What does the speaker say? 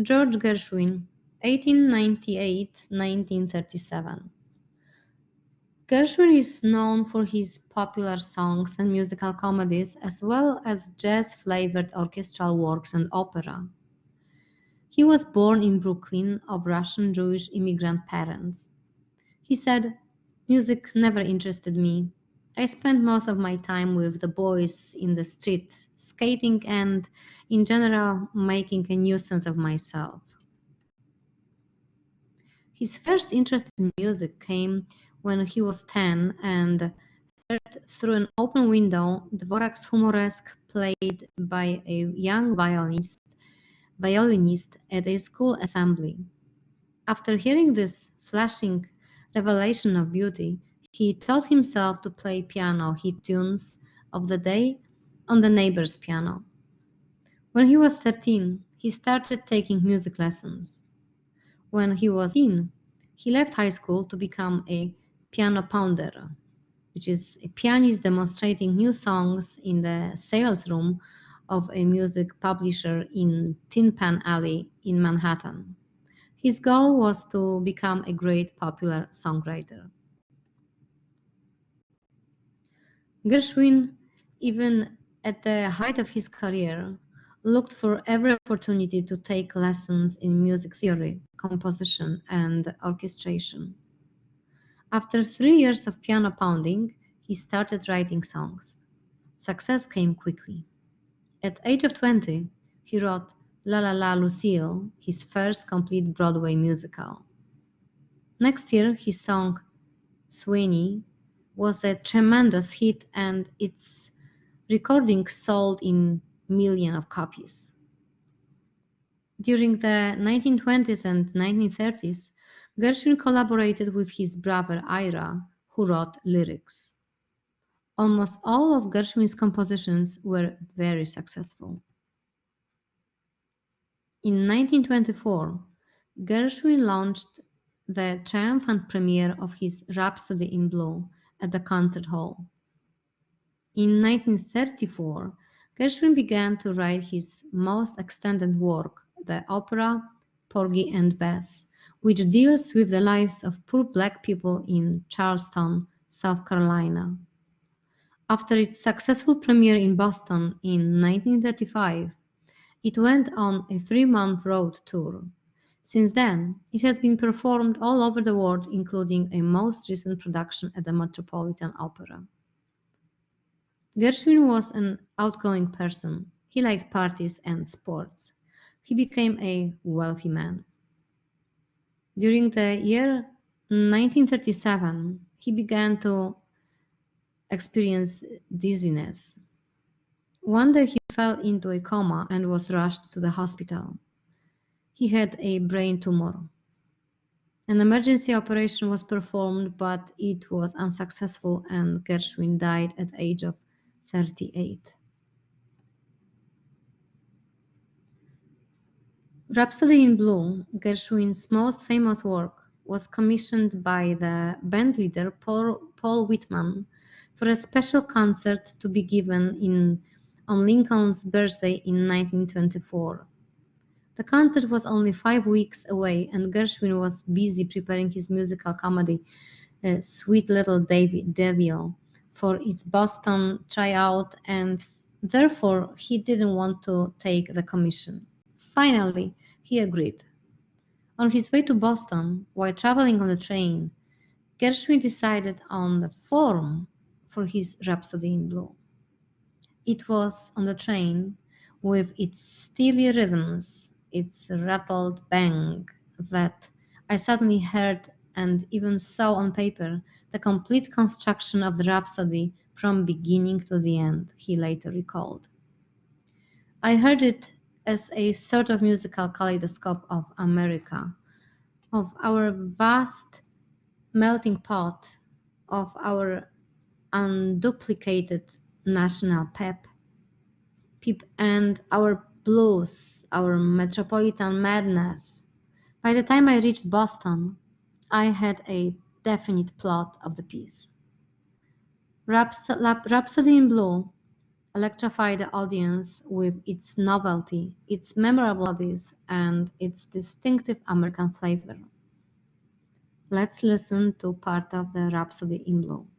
George Gershwin, 1898–1937. Gershwin is known for his popular songs and musical comedies, as well as jazz-flavored orchestral works and opera. He was born in Brooklyn of Russian Jewish immigrant parents. He said, "Music never interested me. I spent most of my time with the boys in the street, skating and, in general, making a nuisance of myself." His first interest in music came when he was 10 and heard through an open window Dvorak's Humoreske played by a young violinist at a school assembly. After hearing this flashing revelation of beauty, he taught himself to play piano hit tunes of the day on the neighbor's piano. When he was 13, he started taking music lessons. When he was 18, he left high school to become a piano pounder, which is a pianist demonstrating new songs in the sales room of a music publisher in Tin Pan Alley in Manhattan. His goal was to become a great popular songwriter. Gershwin, even at the height of his career, looked for every opportunity to take lessons in music theory, composition, and orchestration. After 3 years of piano pounding, he started writing songs. Success came quickly. At age of 20, he wrote La La La Lucille, his first complete Broadway musical. Next year, his song Sweeney was a tremendous hit and its recording sold in millions of copies. During the 1920s and 1930s, Gershwin collaborated with his brother Ira, who wrote lyrics. Almost all of Gershwin's compositions were very successful. In 1924, Gershwin launched the triumphant premiere of his Rhapsody in Blue at the concert hall. In 1934, Gershwin began to write his most extended work, the opera Porgy and Bess, which deals with the lives of poor black people in Charleston, South Carolina. After its successful premiere in Boston in 1935, it went on a 3-month road tour. Since then, it has been performed all over the world, including a most recent production at the Metropolitan Opera. Gershwin was an outgoing person. He liked parties and sports. He became a wealthy man. During the year 1937, he began to experience dizziness. One day he fell into a coma and was rushed to the hospital. He had a brain tumor. An emergency operation was performed, but it was unsuccessful and Gershwin died at the age of 38. Rhapsody in Blue, Gershwin's most famous work, was commissioned by the bandleader Paul Whitman for a special concert to be given on Lincoln's birthday in 1924. The concert was only 5 weeks away, and Gershwin was busy preparing his musical comedy, Sweet Little Devil, for its Boston tryout, and therefore he didn't want to take the commission. Finally, he agreed. On his way to Boston, while traveling on the train, Gershwin decided on the form for his Rhapsody in Blue. It was on the train, with its steely rhythms, its rattled bang, that I suddenly heard and even saw on paper the complete construction of the Rhapsody from beginning to the end, he later recalled. I heard it as a sort of musical kaleidoscope of America, of our vast melting pot, of our unduplicated national pep, and our blues, our metropolitan madness. By the time I reached Boston, I had a definite plot of the piece. Rhapsody in Blue electrify the audience with its novelty, its memorable melodies, and its distinctive American flavor. Let's listen to part of the Rhapsody in Blue.